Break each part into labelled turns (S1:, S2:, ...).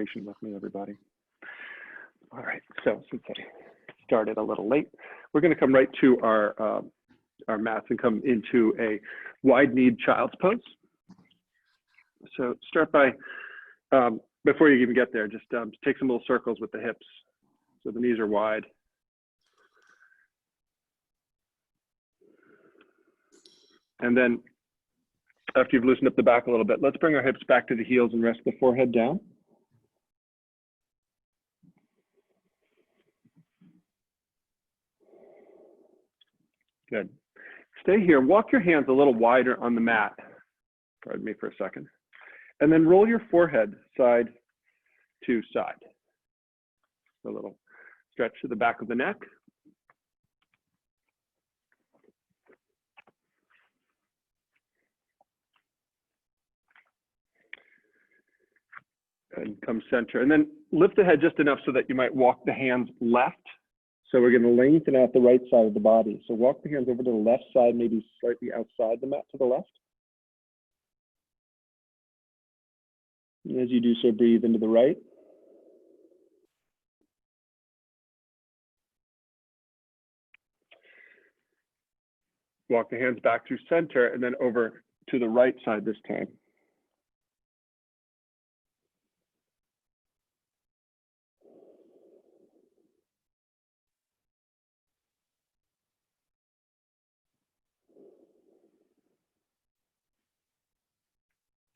S1: patient with me, everybody. All right, so since I started a little late, we're going to come right to our mats and come into a wide-kneed child's pose. So start by, before you even get there, just take some little circles with the hips. So the knees are wide. And then after you've loosened up the back a little bit, let's bring our hips back to the heels and rest the forehead down. Good. Stay here. Walk your hands a little wider on the mat. Pardon me for a second. And then roll your forehead side to side. A little stretch to the back of the neck. And come center. And then lift the head just enough so that you might walk the hands left. So we're going to lengthen out the right side of the body. So walk the hands over to the left side, maybe slightly outside the mat to the left. And as you do so, breathe into the right. Walk the hands back through center and then over to the right side this time.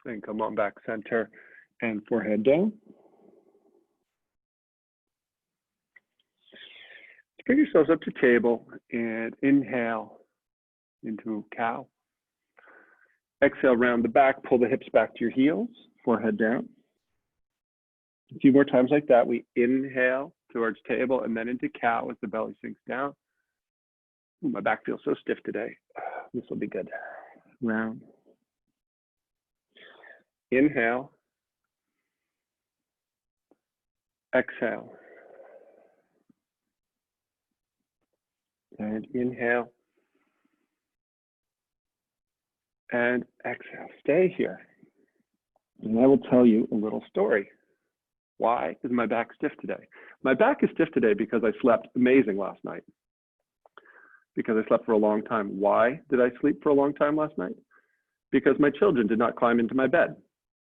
S1: And come on back center and forehead down. Bring yourselves up to table and inhale into cow. Exhale, round the back, pull the hips back to your heels, forehead down. A few more times like that. We inhale towards table and then into cow as the belly sinks down. Ooh, my back feels so stiff today. This will be good. Round. Inhale. Exhale. And inhale. And exhale. Stay here. And I will tell you a little story. Why is my back stiff today? My back is stiff today because I slept amazing last night. Because I slept for a long time. Why did I sleep for a long time last night? Because my children did not climb into my bed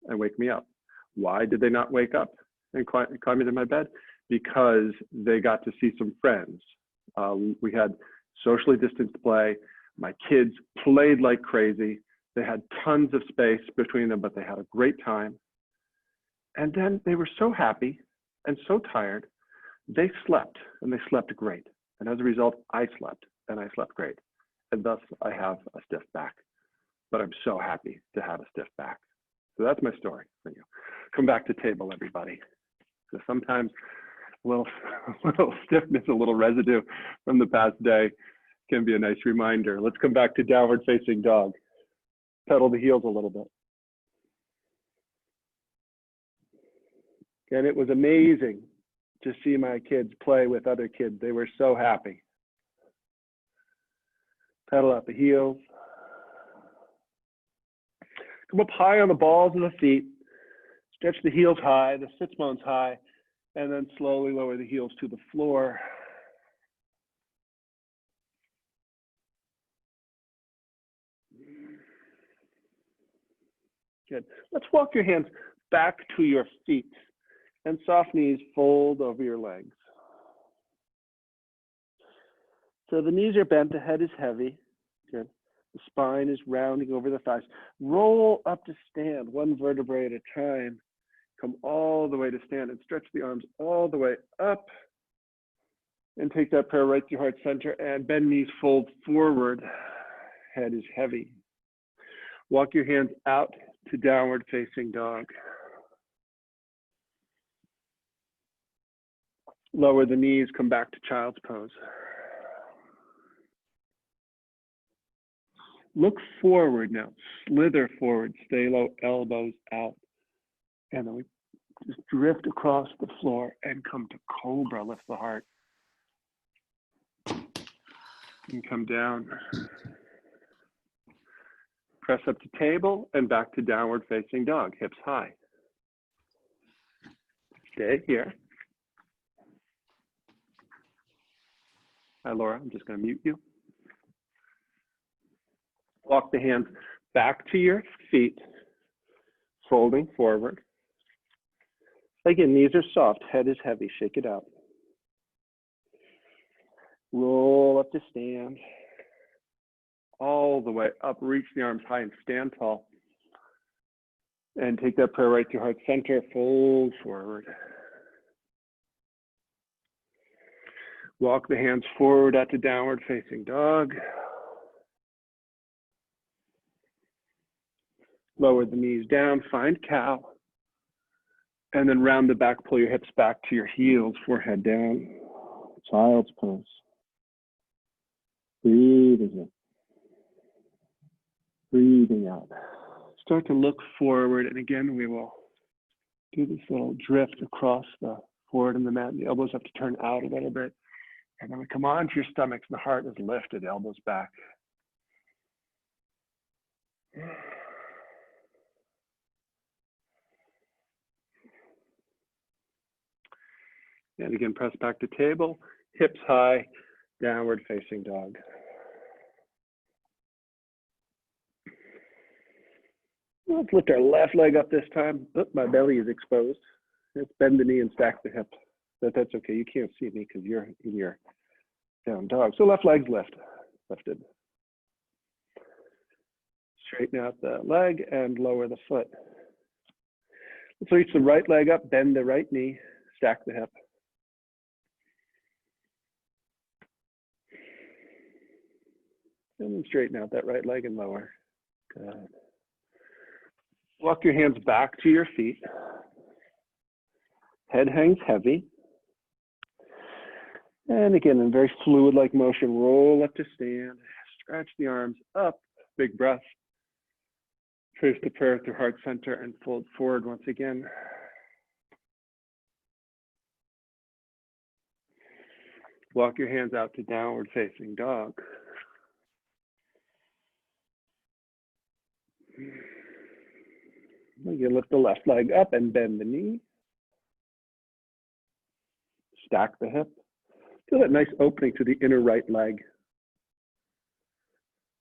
S1: and wake me up. Why did they not wake up and climb into my bed? Because they got to see some friends. We had socially distanced play. My kids played like crazy. They had tons of space between them, but they had a great time. And then they were so happy and so tired, they slept, and they slept great. And as a result, I slept, and I slept great. And thus, I have a stiff back. But I'm so happy to have a stiff back. So that's my story for you. Come back to table, everybody. So sometimes a little stiffness, a little residue from the past day can be a nice reminder. Let's come back to downward facing dog. Pedal the heels a little bit. And it was amazing to see my kids play with other kids. They were so happy. Pedal out the heels. Come up high on the balls of the feet. Stretch the heels high, the sits bones high, and then slowly lower the heels to the floor. Good. Let's walk your hands back to your feet and soft knees fold over your legs. So the knees are bent, the head is heavy. Good. The spine is rounding over the thighs. Roll up to stand, one vertebrae at a time. Come all the way to stand and stretch the arms all the way up. And take that prayer right to your heart center and bend knees, fold forward. Head is heavy. Walk your hands out to downward facing dog. Lower the knees, come back to child's pose. Look forward now, slither forward, stay low, elbows out. And then we just drift across the floor and come to cobra, lift the heart. And come down. Press up to table and back to downward facing dog, hips high. Stay here. Hi, Laura. I'm just going to mute you. Walk the hands back to your feet, folding forward. Again, knees are soft, head is heavy. Shake it out. Roll up to stand. All the way up, reach the arms high and stand tall. And take that prayer right to heart center, fold forward. Walk the hands forward out to downward facing dog. Lower the knees down, find cow. And then round the back, pull your hips back to your heels, forehead down. Child's pose. Breathing in. Breathing out. Start to look forward, and again, we will do this little drift across the forward in the mat. The elbows have to turn out a little bit. And then we come onto your stomachs, and the heart is lifted, elbows back. And again, press back to table, hips high, downward facing dog. Let's lift our left leg up this time. Oh, my belly is exposed. Let's bend the knee and stack the hip. But that's okay. You can't see me because you're in your down dog. So left leg's lifted. Straighten out the leg and lower the foot. Let's reach the right leg up, bend the right knee, stack the hip. And then straighten out that right leg and lower. Good. Walk your hands back to your feet. Head hangs heavy. And again, in very fluid-like motion, roll up to stand. Stretch the arms up. Big breath. Trace the prayer through heart center and fold forward once again. Walk your hands out to downward facing dog. Again, lift the left leg up and bend the knee. Stack the hip. Feel that nice opening to the inner right leg.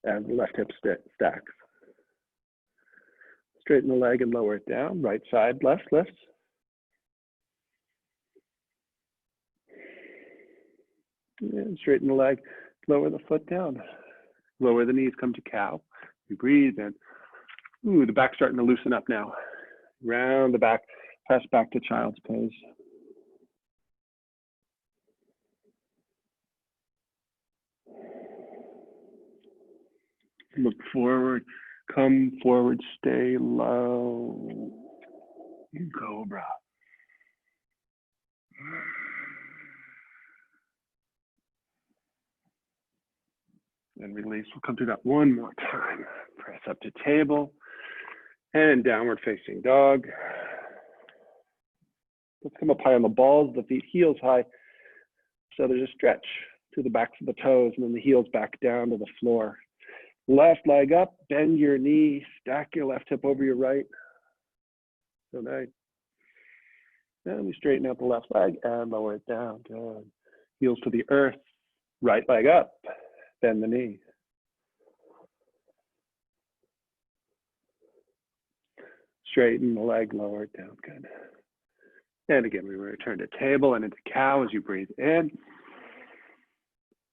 S1: And the left hip stacks. Straighten the leg and lower it down. Right side, left lifts. And straighten the leg, lower the foot down. Lower the knees, come to cow. You breathe in. Ooh, the back's starting to loosen up now. Round the back, press back to child's pose. Look forward, come forward, stay low. Cobra. And release. We'll come through that one more time. Press up to table and downward facing dog. Let's come up high on the balls, the feet heels high. So there's a stretch to the backs of the toes and then the heels back down to the floor. Left leg up, bend your knee, stack your left hip over your right. So nice. And we straighten out the left leg and lower it down. Good. Heels to the earth, right leg up, bend the knee. Straighten the leg, lower it down. Good. And again, we return to table and into cow as you breathe in.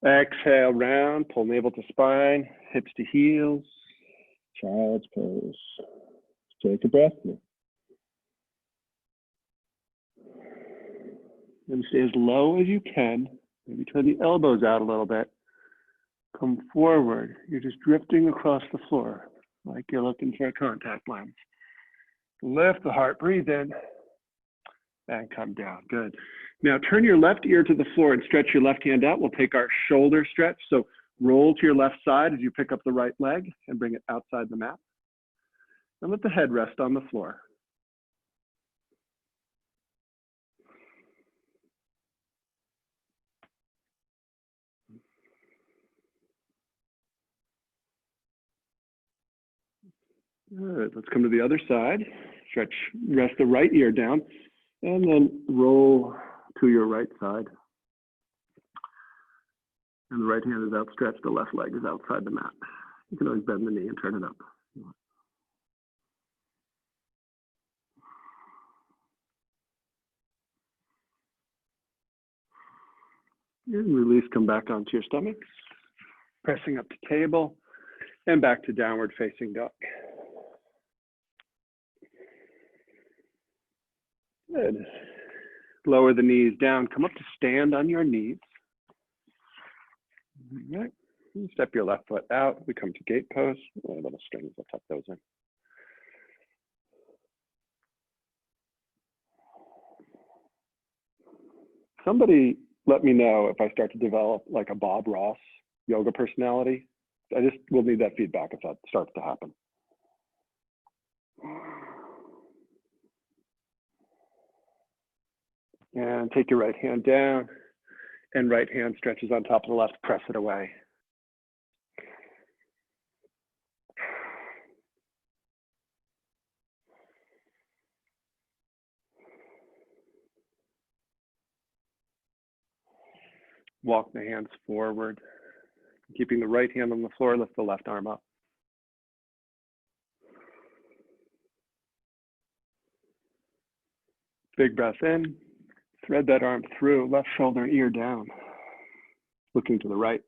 S1: Exhale, round, pull navel to spine, hips to heels, child's pose. Take a breath here. And stay as low as you can. Maybe turn the elbows out a little bit. Come forward. You're just drifting across the floor like you're looking for a contact lens. Lift the heart, breathe in, and come down. Good. Now turn your left ear to the floor and stretch your left hand out. We'll take our shoulder stretch. So roll to your left side as you pick up the right leg and bring it outside the mat. And let the head rest on the floor. Good. Let's come to the other side. Stretch, rest the right ear down. And then roll to your right side. And the right hand is outstretched, the left leg is outside the mat. You can always bend the knee and turn it up. And release, come back onto your stomach, pressing up to table, and back to downward facing dog. Good. Lower the knees down, come up to stand on your knees. All right. Step your left foot out, we come to gate pose. Little strings, I'll tuck those in. Somebody let me know if I start to develop like a Bob Ross yoga personality. I just will need that feedback if that starts to happen. And take your right hand down, and right hand stretches on top of the left, press it away. Walk the hands forward. Keeping the right hand on the floor, lift the left arm up. Big breath in, thread that arm through, left shoulder, ear down. Looking to the right.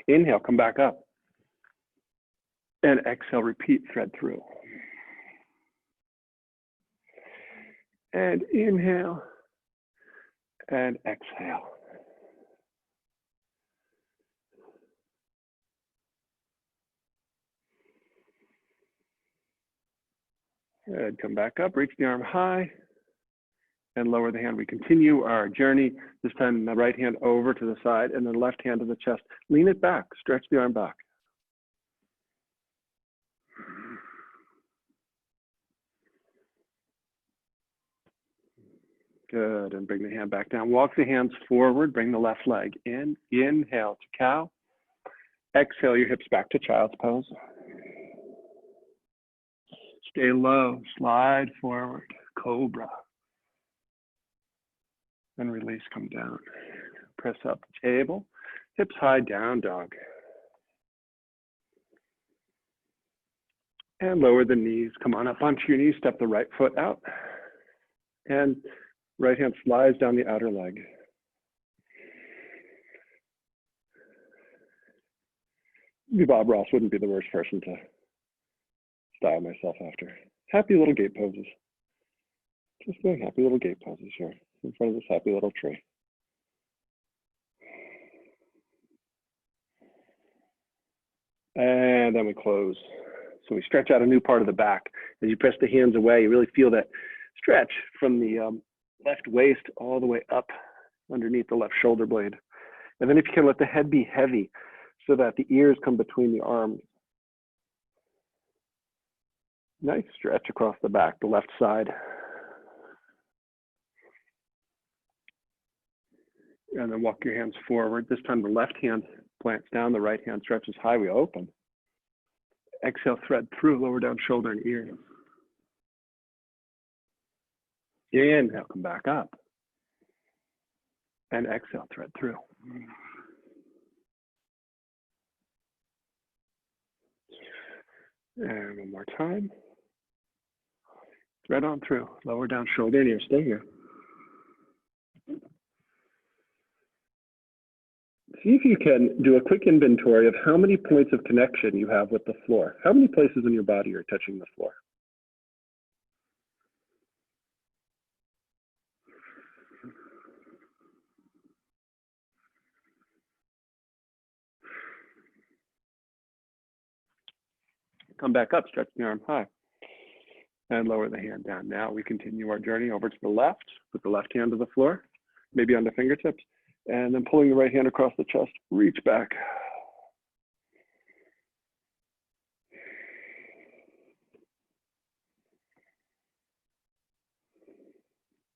S1: Inhale, come back up. And exhale, repeat, thread through. And inhale, and exhale. Good, come back up, reach the arm high, and lower the hand. We continue our journey, this time the right hand over to the side, and then left hand to the chest. Lean it back, stretch the arm back. Good, and bring the hand back down. Walk the hands forward, bring the left leg in. Inhale to cow. Exhale your hips back to child's pose. Stay low, slide forward, cobra. And release, come down. Press up the table, hips high, down dog. And lower the knees, come on up onto your knees, step the right foot out. And right hand slides down the outer leg. Bob Ross wouldn't be the worst person to style myself after. Happy little gate poses. Just doing happy little gate poses here in front of this happy little tree. And then we close. So we stretch out a new part of the back. As you press the hands away, you really feel that stretch from the left waist all the way up underneath the left shoulder blade. And then if you can, let the head be heavy so that the ears come between the arms. Nice stretch across the back, the left side. And then walk your hands forward. This time the left hand plants down, the right hand stretches high, we open. Exhale, thread through, lower down shoulder and ear. Inhale, come back up. And exhale, thread through. And one more time. Thread on through, lower down shoulder and ear, stay here. See if you can do a quick inventory of how many points of connection you have with the floor. How many places in your body are touching the floor? Come back up, stretch the arm high, and lower the hand down. Now we continue our journey over to the left, put the left hand to the floor, maybe on the fingertips, and then pulling the right hand across the chest, reach back.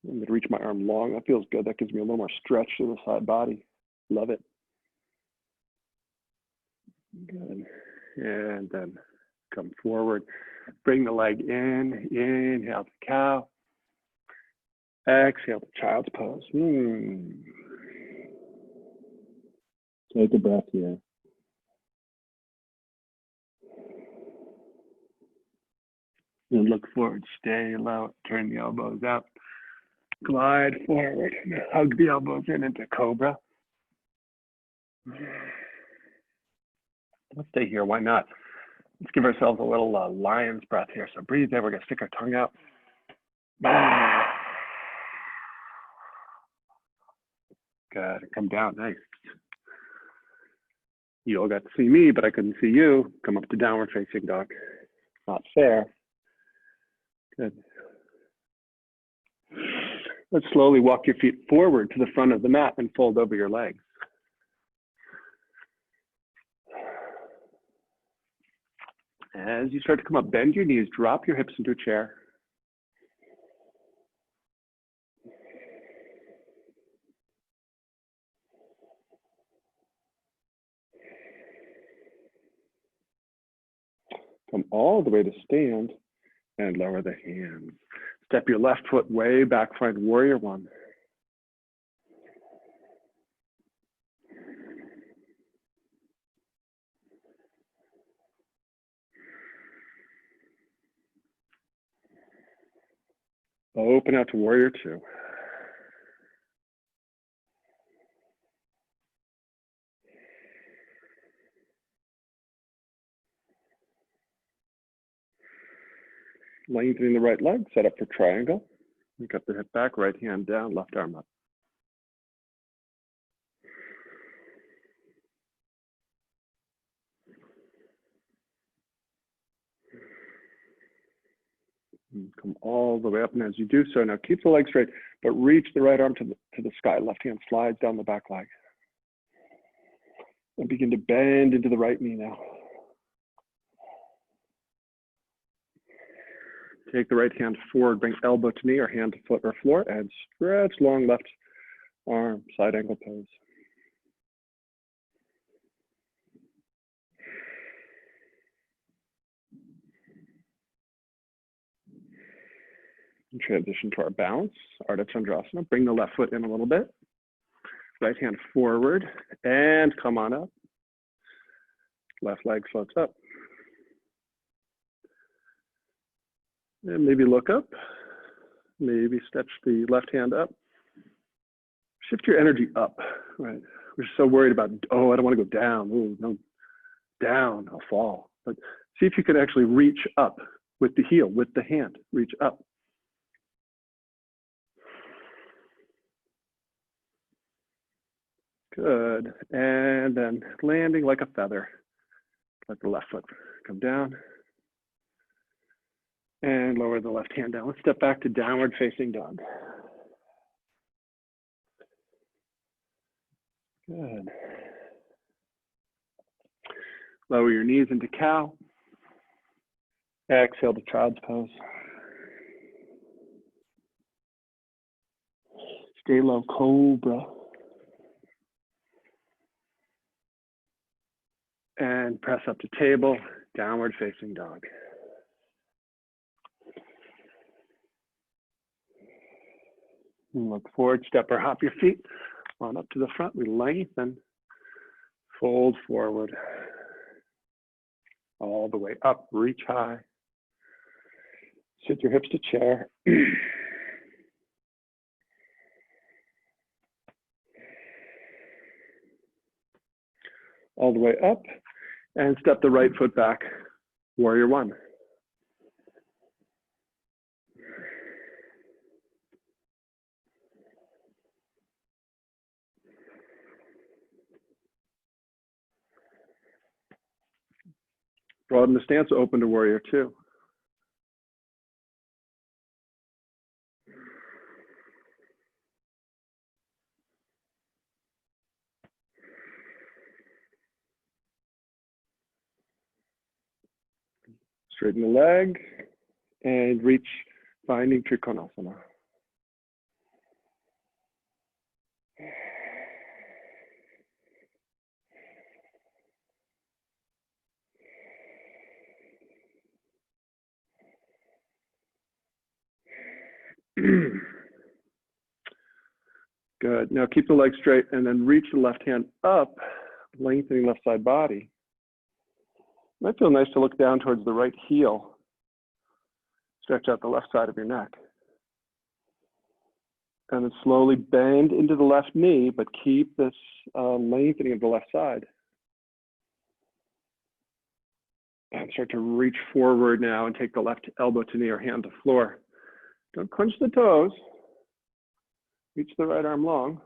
S1: I'm going to reach my arm long. That feels good. That gives me a little more stretch to the side body. Love it. Good. And then come forward. Bring the leg in. Inhale to cow. Exhale to child's pose. Take a breath here. And look forward, stay low, turn the elbows out. Glide forward, hug the elbows in into cobra. Let's stay here, why not? Let's give ourselves a little lion's breath here. So breathe in, we're gonna stick our tongue out. Good, come down, nice. You all got to see me, but I couldn't see you. Come up to downward facing dog. Not fair. Good. Let's slowly walk your feet forward to the front of the mat and fold over your legs. As you start to come up, bend your knees, drop your hips into a chair. Come all the way to stand and lower the hands. Step your left foot way back, find warrior one. Open out to warrior two. Lengthening the right leg, set up for triangle. You got the hip back, right hand down, left arm up. And come all the way up, and as you do so, now keep the leg straight, but reach the right arm to the sky. Left hand slides down the back leg. And begin to bend into the right knee now. Take the right hand forward, bring elbow to knee or hand to foot or floor, and stretch long left arm, side angle pose. And transition to our balance, Ardha Chandrasana. Bring the left foot in a little bit. Right hand forward and come on up. Left leg floats up. And maybe look up. Maybe stretch the left hand up. Shift your energy up, right? We're so worried about, oh, I don't want to go down. Oh, no, down, I'll fall. But see if you can actually reach up with the heel, with the hand, reach up. Good, and then landing like a feather. Let the left foot come down. And lower the left hand down. Let's step back to downward facing dog. Good. Lower your knees into cow. Exhale to child's pose. Stay low, cobra. And press up to table, downward facing dog. And look forward, step or hop your feet on up to the front. We lengthen, fold forward, all the way up, reach high. Sit your hips to chair. All the way up, and step the right foot back, warrior one. Broaden the stance, open to warrior two. Straighten the leg and reach, finding Trikonasana. Good. Now keep the legs straight and then reach the left hand up, lengthening left side body. It might feel nice to look down towards the right heel. Stretch out the left side of your neck. And then slowly bend into the left knee, but keep this lengthening of the left side. And start to reach forward now and take the left elbow to knee or hand to floor. Don't clench the toes. Reach the right arm long.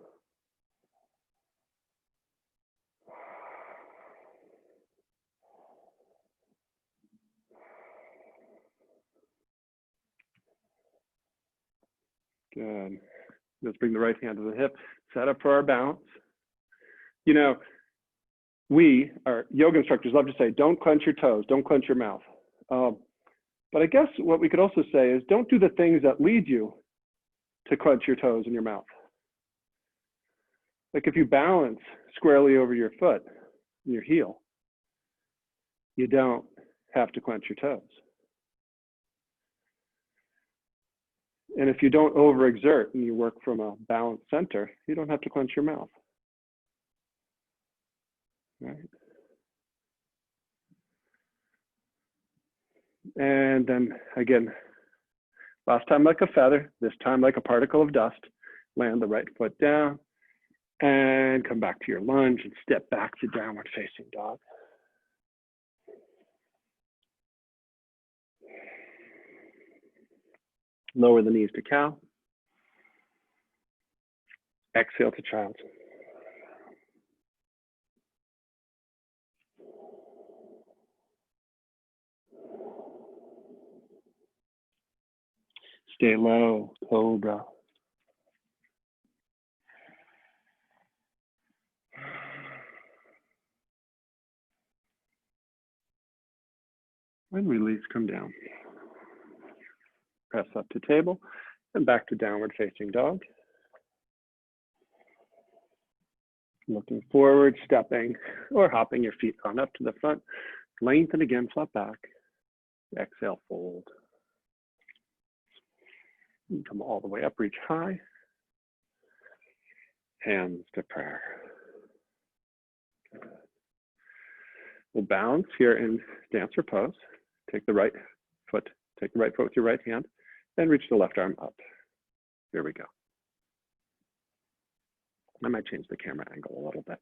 S1: Good. Let's bring the right hand to the hip. Set up for our bounce. You know, our yoga instructors love to say, don't clench your toes, don't clench your mouth. But I guess what we could also say is don't do the things that lead you to clench your toes and your mouth. Like if you balance squarely over your foot, your heel, you don't have to clench your toes. And if you don't overexert and you work from a balanced center, you don't have to clench your mouth. Right? And then again, last time like a feather, this time like a particle of dust. Land the right foot down and come back to your lunge and step back to downward facing dog. Lower the knees to cow. Exhale to child. Stay low, cobra. And release, come down. Press up to table and back to downward facing dog. Looking forward, stepping or hopping your feet on up to the front. Lengthen again, flat back. Exhale, fold. And come all the way up, reach high. Hands to prayer. Good. We'll bounce here in dancer pose. Take the right foot with your right hand and reach the left arm up. Here we go. I might change the camera angle a little bit.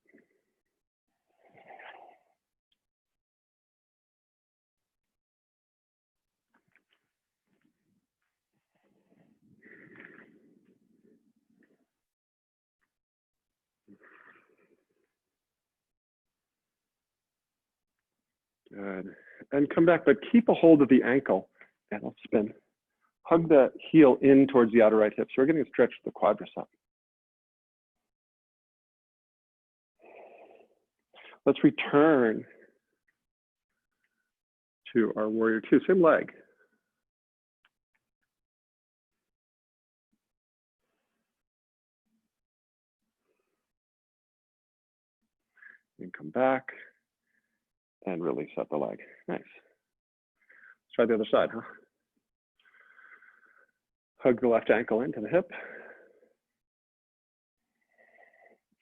S1: Good. And come back, but keep a hold of the ankle and I'll spin. Hug the heel in towards the outer right hip. So we're getting a stretch to the quadricep. Let's return to our warrior two, same leg. And come back and release up the leg. Nice. Let's try the other side, huh? Hug the left ankle into the hip.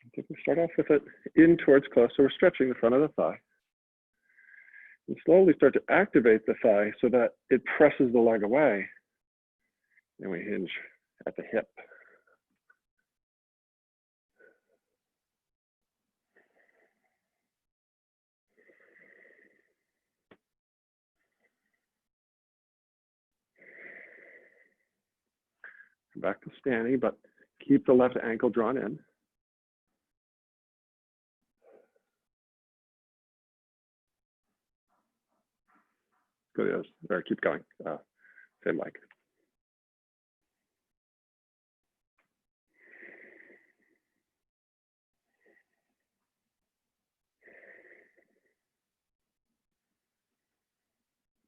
S1: I think we start off with it in towards close, so we're stretching the front of the thigh. And slowly start to activate the thigh so that it presses the leg away. And we hinge at the hip. Come back to standing, but keep the left ankle drawn in. Go to the other, or keep going, same leg.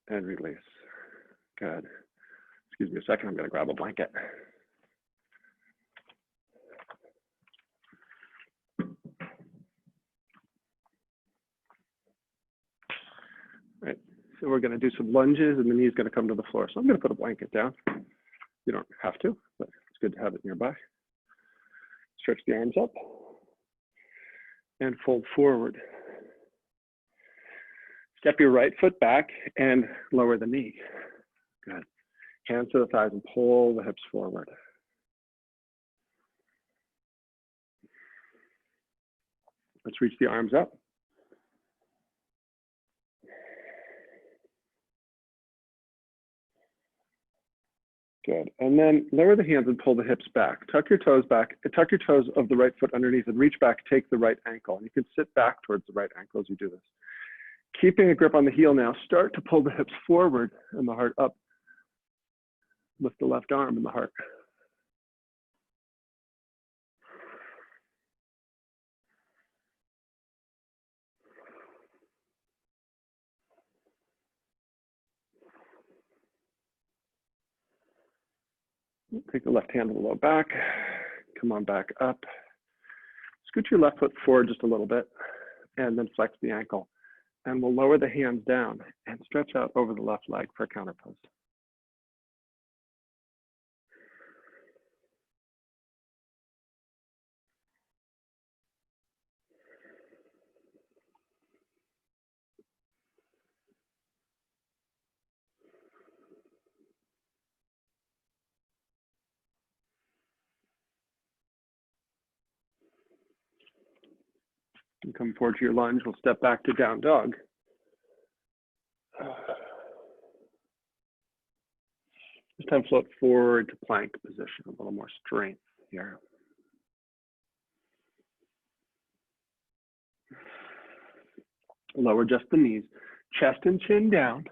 S1: And release. Good. Excuse me a second, I'm going to grab a blanket. All right, so we're going to do some lunges and the knee's going to come to the floor. So I'm going to put a blanket down. You don't have to, but it's good to have it nearby. stretch the arms up and fold forward. Step your right foot back and lower the knee. Good. Hands to the thighs and pull the hips forward. Let's reach the arms up. Good. And then lower the hands and pull the hips back. Tuck your toes back. Tuck your toes of the right foot underneath and reach back, take the right ankle. And you can sit back towards the right ankle as you do this. Keeping a grip on the heel now, start to pull the hips forward and the heart up. Lift the left arm and the heart. Take the left hand to the low back. Come on back up. Scoot your left foot forward just a little bit and then flex the ankle. And we'll lower the hands down and stretch out over the left leg for a counter pose. And come forward to your lunge. We'll step back to down dog. This time float forward to plank position, a little more strength here. Lower just the knees, chest and chin down.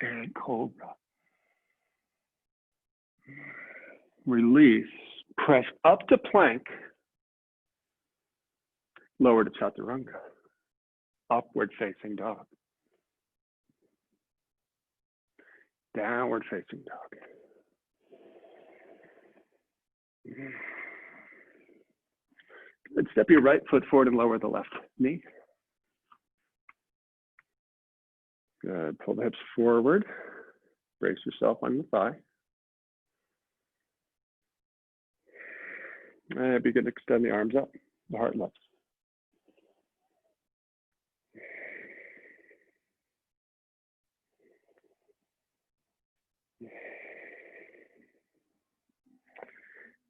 S1: And cobra. Release, press up to plank. Lower to chaturanga, upward facing dog. Downward facing dog. Good. Step your right foot forward and lower the left knee. Good. Pull the hips forward. Brace yourself on the thigh. And begin to extend the arms up, the heart lifts.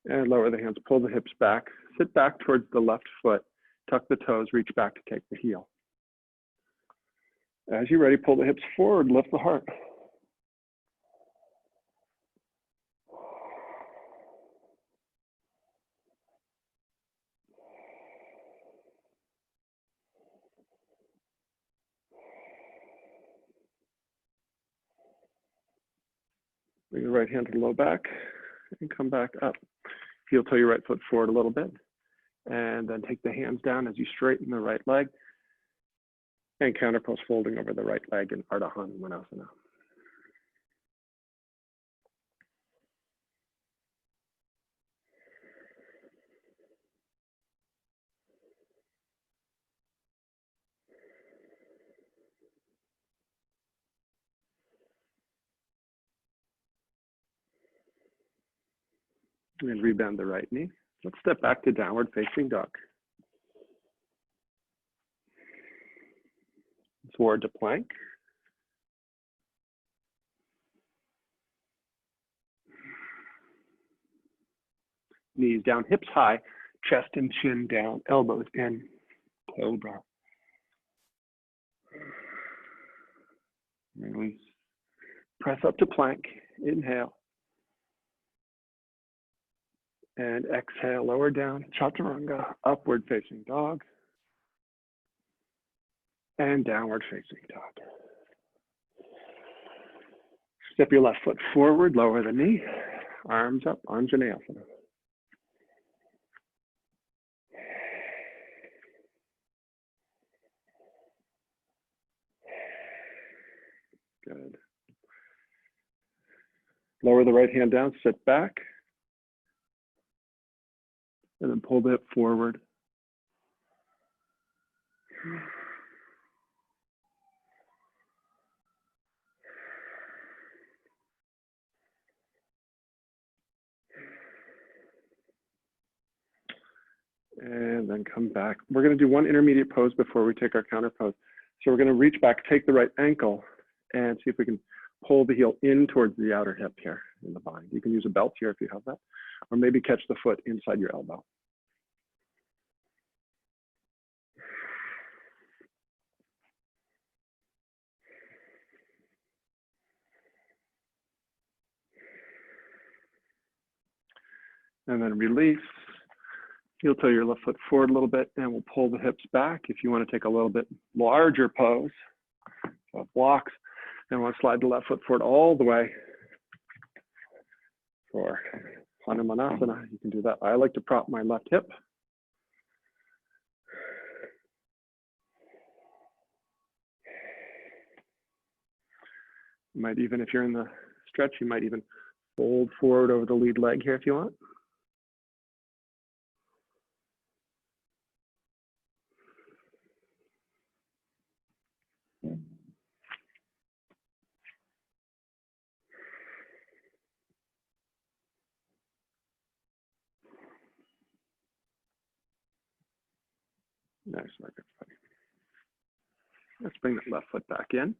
S1: And lower the hands, pull the hips back, sit back towards the left foot, tuck the toes, reach back to take the heel. As you're ready, pull the hips forward, lift the heart. Bring the right hand to the low back and come back up. Heel toe your right foot forward a little bit. And then take the hands down as you straighten the right leg. And counter pose folding over the right leg in Ardha Hanumanasana. And rebend the right knee. Let's step back to downward facing dog. Forward to plank. Knees down, hips high, chest and chin down, elbows in, cobra. Release. Press up to plank, inhale. And exhale, lower down, chaturanga, upward facing dog. And downward facing dog. Step your left foot forward, lower the knee, arms up, Anjaneyasana. Good. Lower the right hand down, sit back. And then pull the hip forward. And then come back. We're going to do one intermediate pose before we take our counter pose. So we're going to reach back, take the right ankle, and see if we can pull the heel in towards the outer hip here in the bind. You can use a belt here if you have that, or maybe catch the foot inside your elbow. And then release. Heel toe your left foot forward a little bit, and we'll pull the hips back. If you want to take a little bit larger pose, so blocks, and want to slide the left foot forward all the way for hanumanasana, you can do that. I like to prop my left hip. You might even, if you're in the stretch, you might even fold forward over the lead leg here if you want. Nice work, everybody. Let's bring that left foot back in.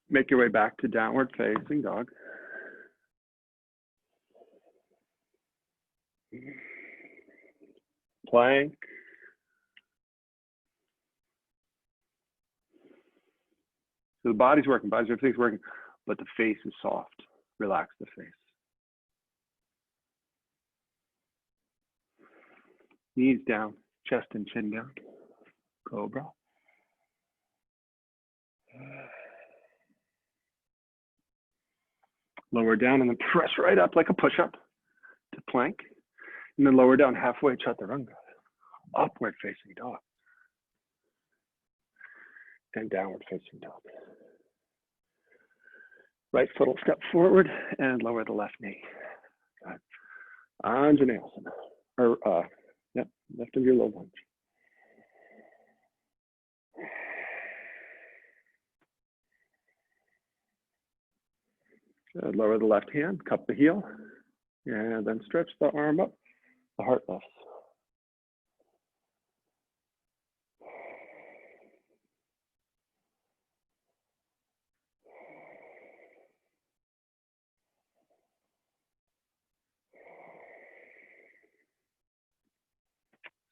S1: Make your way back to downward facing dog. Plank. So the body's working, everything's working, but the face is soft. Relax the face. Knees down, chest and chin down. Cobra. Lower down and then press right up like a push-up to plank. And then lower down halfway, chaturanga. Upward facing dog. And downward facing dog. Right foot will step forward and lower the left knee. Anjaneyasana. Or, yep, left of your low lunge. Good. Lower the left hand, cup the heel, and then stretch the arm up, the heart lifts.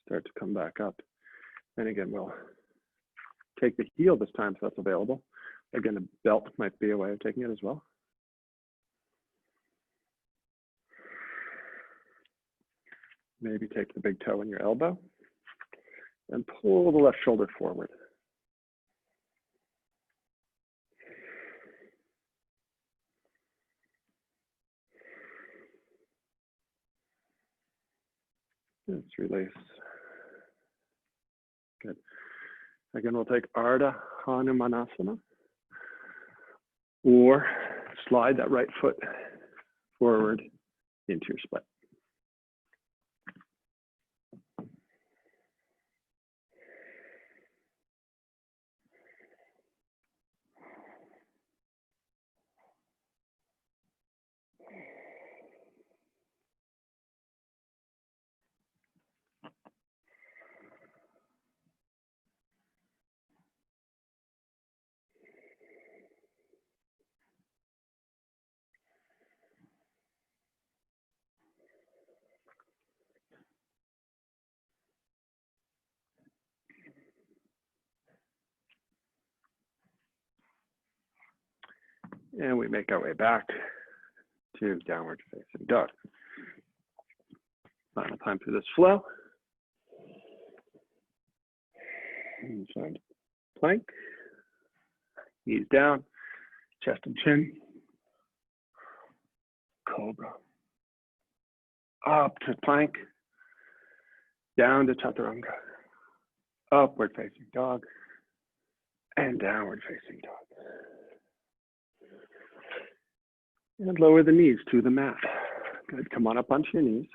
S1: Start to come back up. And again, we'll take the heel this time if that's available. Again, a belt might be a way of taking it as well. Maybe take the big toe in your elbow and pull the left shoulder forward. Let's release. Good. Again, we'll take Ardha Hanumanasana, or slide that right foot forward into your split. And we make our way back to downward facing dog. Final time through this flow. Inside plank. Knees down, chest and chin. Cobra. Up to plank. Down to chaturanga. Upward facing dog. And downward facing dog. And lower the knees to the mat. Good. Come on up onto your knees.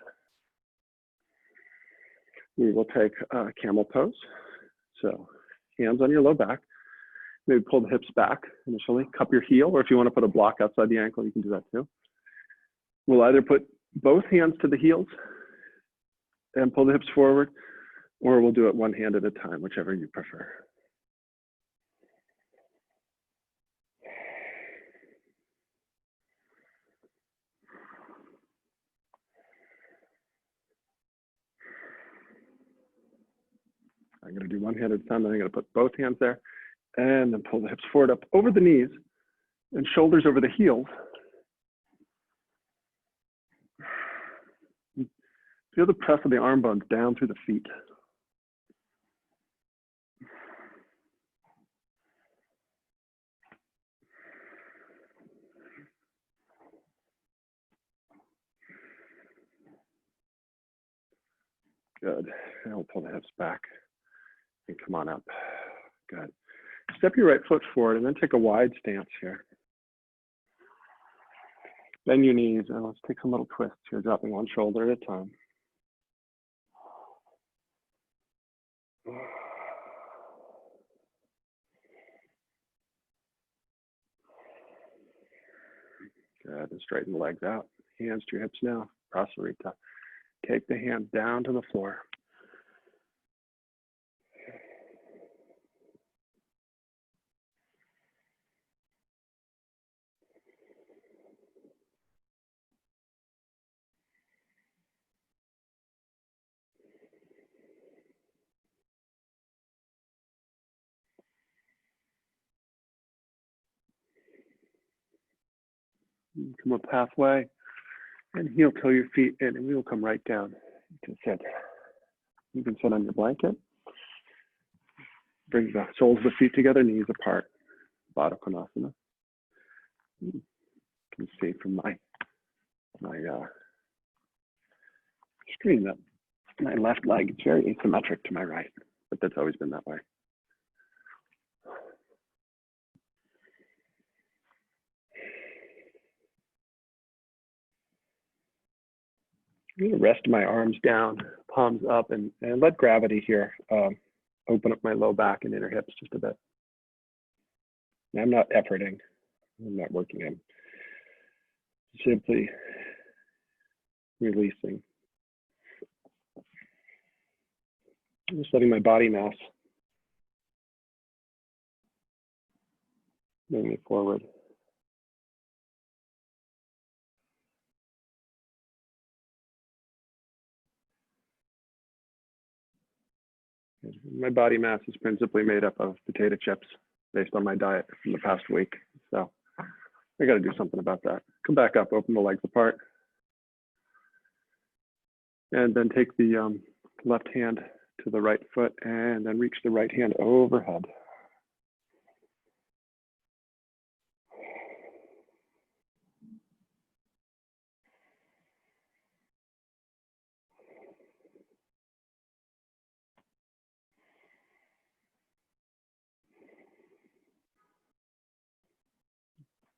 S1: We will take a camel pose. So hands on your low back. Maybe pull the hips back initially. Cup your heel, or if you want to put a block outside the ankle, you can do that too. We'll either put both hands to the heels and pull the hips forward, or we'll do it one hand at a time, whichever you prefer. I'm going to do one hand at a time, then I'm going to put both hands there, and then pull the hips forward up over the knees and shoulders over the heels. Feel the press of the arm bones down through the feet. Good. And we'll pull the hips back and come on up. Good. Step your right foot forward and then take a wide stance here. Bend your knees and let's take some little twists here, dropping one shoulder at a time. Good. And straighten the legs out. Hands to your hips now. Prasarita. Take the hands down to the floor. Come up halfway and heel toe your feet in, and we will come right down to sit. You can sit on your blanket. Bring the soles of the feet together, knees apart. Baddha Konasana. You can see from my screen that my left leg is very asymmetric to my right, but that's always been that way. I'm going to rest my arms down, palms up, and let gravity here open up my low back and inner hips just a bit. And I'm not efforting. I'm not working. I'm simply releasing. I'm just letting my body mass move me forward. My body mass is principally made up of potato chips based on my diet from the past week. So I got to do something about that. Come back up, open the legs apart. And then take the left hand to the right foot and then reach the right hand overhead.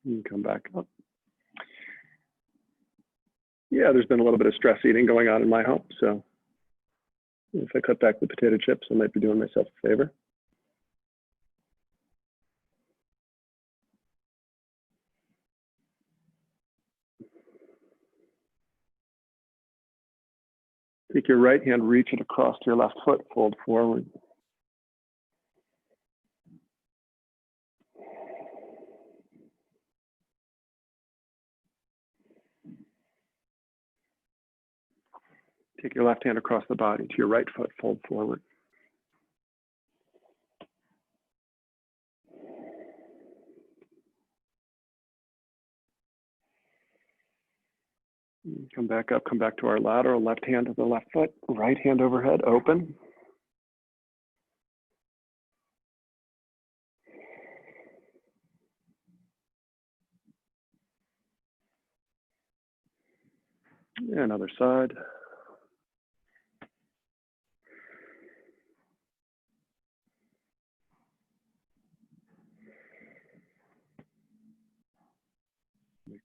S1: And come back up. Yeah, there's been a little bit of stress eating going on in my home. So if I cut back the potato chips, I might be doing myself a favor. Take your right hand, reach it across to your left foot, fold forward. Take your left hand across the body to your right foot, fold forward. Come back up, come back to our lateral, left hand to the left foot, right hand overhead, open. And other side.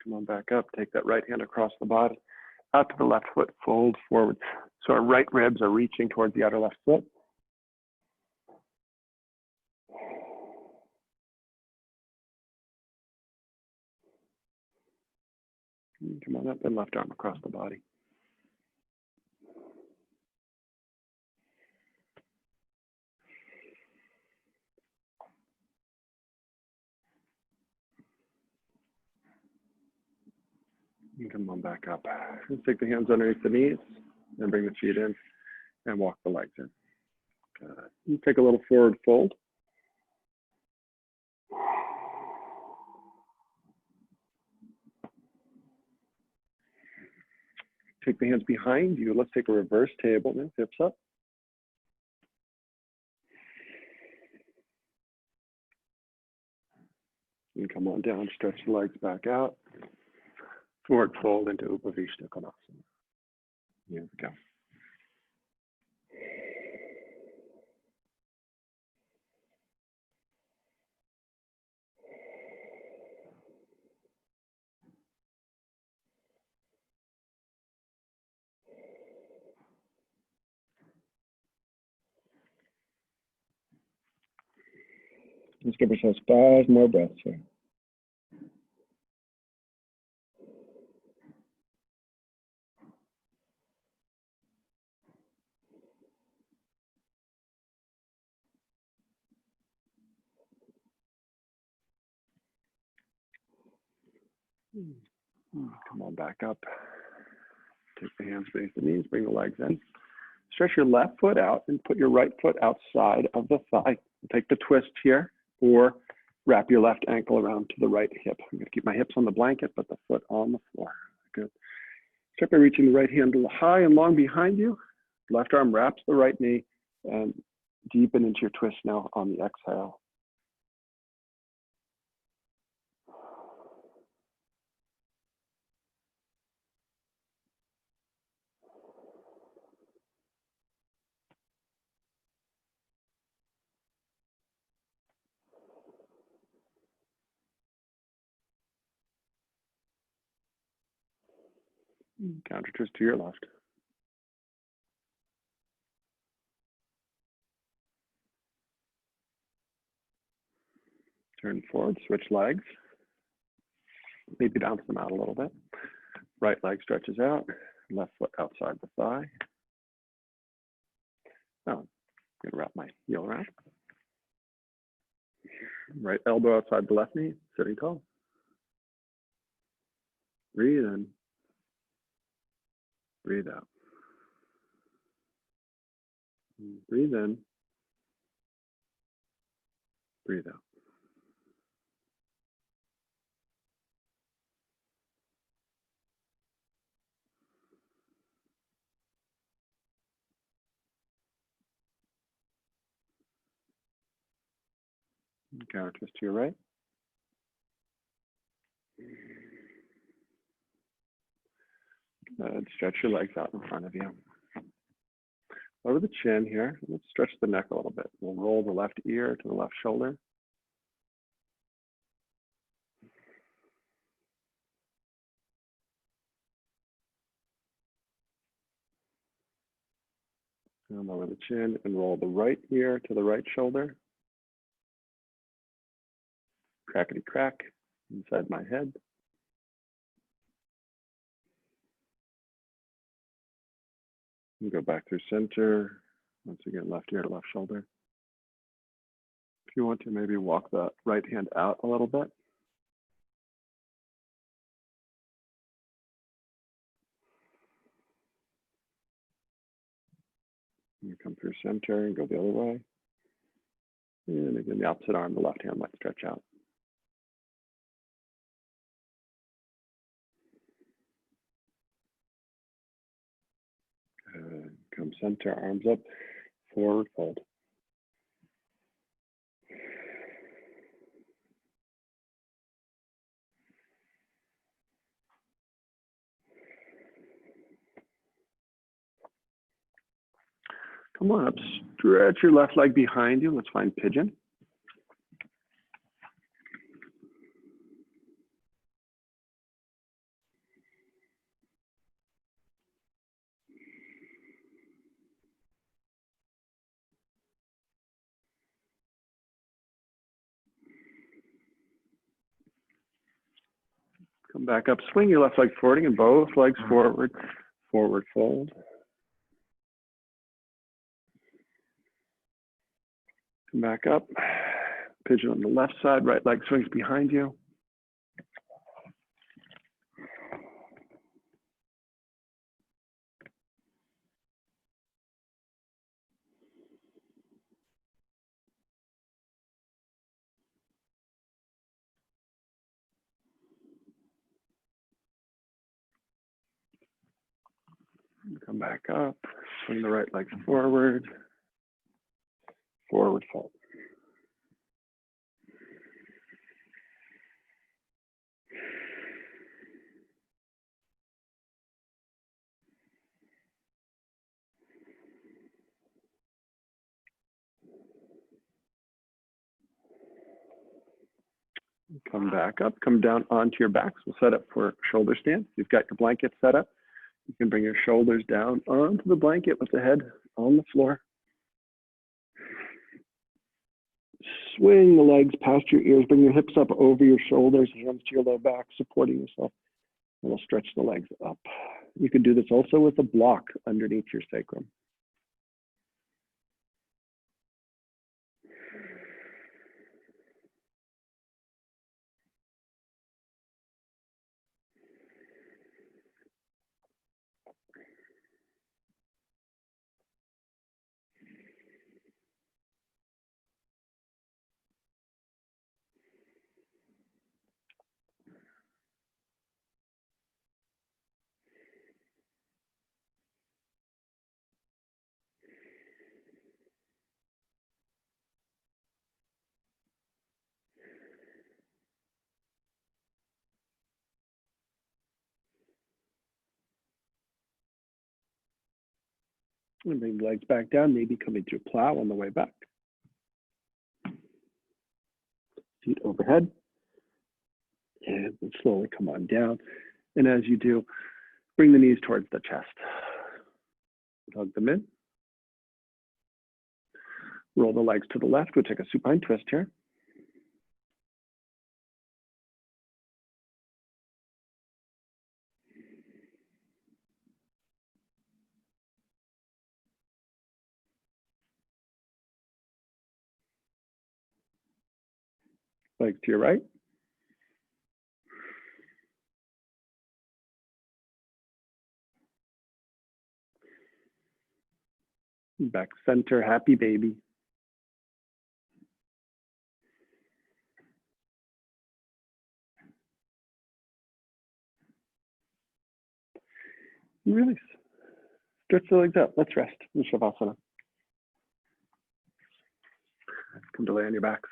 S1: Come on back up, take that right hand across the body, out to the left foot, fold forward. So our right ribs are reaching towards the outer left foot. Come on up and left arm across the body. And come on back up. Let's take the hands underneath the knees and bring the feet in and walk the legs in. Good. You take a little forward fold. Take the hands behind you. Let's take a reverse table, hips up. And come on down, stretch the legs back out. Forward fold into Upavishta Konasana. Here we go. Let's give ourselves 5 more breaths here. Come on back up. Take the hands beneath the knees, bring the legs in. Stretch your left foot out and put your right foot outside of the thigh. Take the twist here, or wrap your left ankle around to the right hip. I'm going to keep my hips on the blanket, but the foot on the floor. Good. Start by reaching the right hand high and long behind you. Left arm wraps the right knee and deepen into your twist now on the exhale. Counter twist to your left. Turn forward, switch legs. Maybe bounce them out a little bit. Right leg stretches out, left foot outside the thigh. Oh, I'm gonna wrap my heel around. Right elbow outside the left knee, sitting tall. Breathe in, breathe out. Breathe in, breathe out. Counter twist to your right. Good. Stretch your legs out in front of you. Over the chin here, let's stretch the neck a little bit. We'll roll the left ear to the left shoulder. And lower the chin and roll the right ear to the right shoulder. Crackety crack inside my head. And go back through center. Once again, left ear to left shoulder. If you want to, maybe walk the right hand out a little bit. You come through center and go the other way. And again, the opposite arm, the left hand might stretch out. Good. Come center, arms up, forward fold. Come on up, stretch your left leg behind you. Let's find Pigeon. Come back up, swing your left leg forward and both legs forward, forward fold. Come back up, Pigeon on the left side, right leg swings behind you. back up, swing the right leg forward, forward fold. Come back up, come down onto your backs. We'll set up for shoulder stand. You've got your blanket set up. You can bring your shoulders down onto the blanket with the head on the floor. Swing the legs past your ears, bring your hips up over your shoulders, hands to your low back, supporting yourself. And we'll stretch the legs up. You can do this also with a block underneath your sacrum. And bring the legs back down, maybe coming to a plow on the way back. Feet overhead. And we'll slowly come on down. And as you do, bring the knees towards the chest. Hug them in. Roll the legs to the left. We'll take a supine twist here. Legs to your right. Back center, happy baby. Release. Stretch the legs out. Let's rest in Savasana. Come to lay on your backs.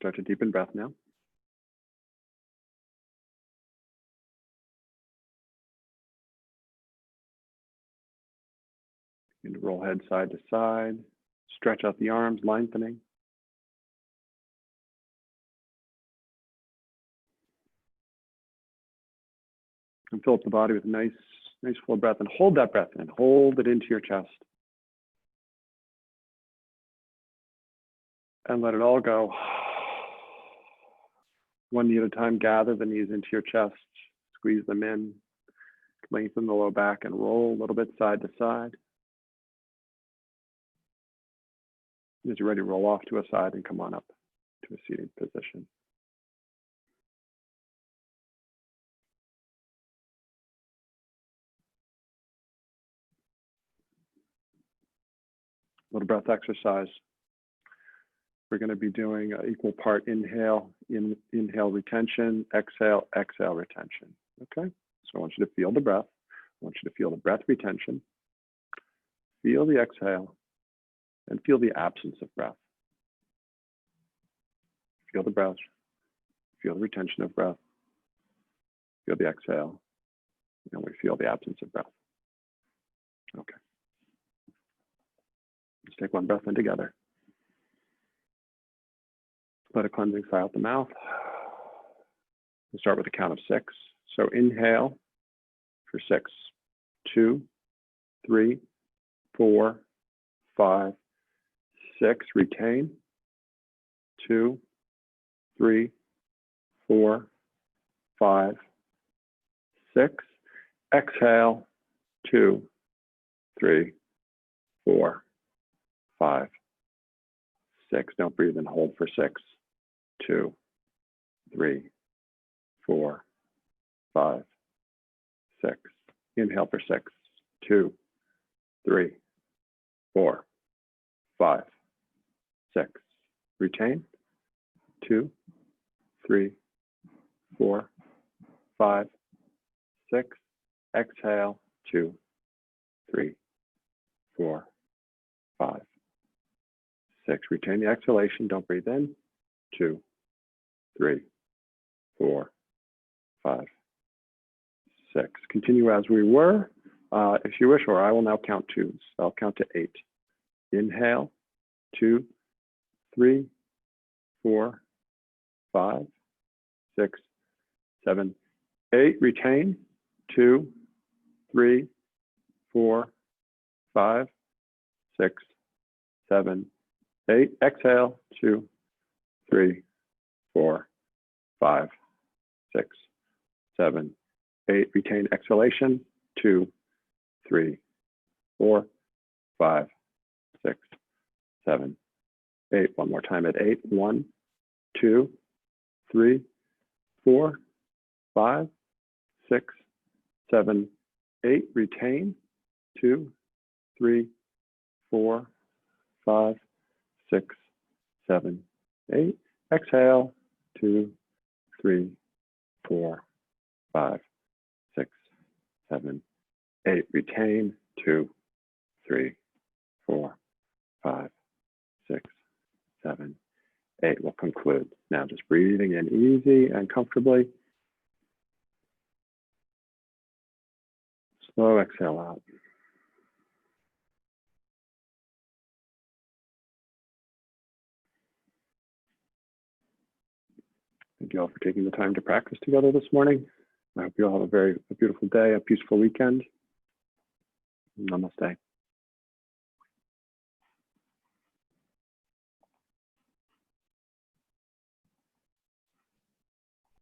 S1: Start to deepen breath now. Begin to roll head side to side. Stretch out the arms, lengthening. And fill up the body with a nice full breath, and hold that breath in. Hold it into your chest. And let it all go. One knee at a time, gather the knees into your chest. Squeeze them in. Lengthen the low back and roll a little bit side to side. As you're ready, roll off to a side and come on up to a seated position. Little breath exercise. We're going to be doing equal part inhale, inhale retention, exhale, exhale retention. Okay, so I want you to feel the breath. I want you to feel the breath retention, feel the exhale, and feel the absence of breath. Feel the breath, feel the retention of breath, feel the exhale, and we feel the absence of breath. Okay. Let's take one breath in together. Let a cleansing sigh out the mouth. We'll start with a count of 6. So inhale for 6, 2, 3, 4, 5, 6. Retain. 2, 3, 4, 5, 6. Exhale. 2, 3, 4, 5, 6. Don't breathe and hold for 6, 2, 3, 4, 5, 6. Inhale for 6, 2, 3, 4, 5, 6. Retain. 2, 3, 4, 5, 6. Exhale. 2, 3, 4, 5, 6. Retain the exhalation. Don't breathe in. 2, 3, 4, 5, 6. Continue as we were. If you wish, or I will now count 2s. I'll count to 8. Inhale. 2, 3, 4, 5, 6, 7, 8. Retain. 2, 3, 4, 5, 6, 7, 8. Exhale. 2, 3, 4, 5, 6, 7, 8. Retain exhalation. 2, 3, 4, 5, 6, 7, 8. One more time at 8. 1, 2, 3, 4, 5, 6, 7, 8. Retain. 2, 3, 4, 5, 6, 7, 8. Exhale. 2, 3, 4, 5, 6, 7, 8. Retain. 2, 3, 4, 5, 6, 7, 8. We'll conclude. Now just breathing in easy and comfortably. Slow exhale out. Thank you all for taking the time to practice together this morning. I hope you all have a beautiful day, a peaceful weekend. Namaste.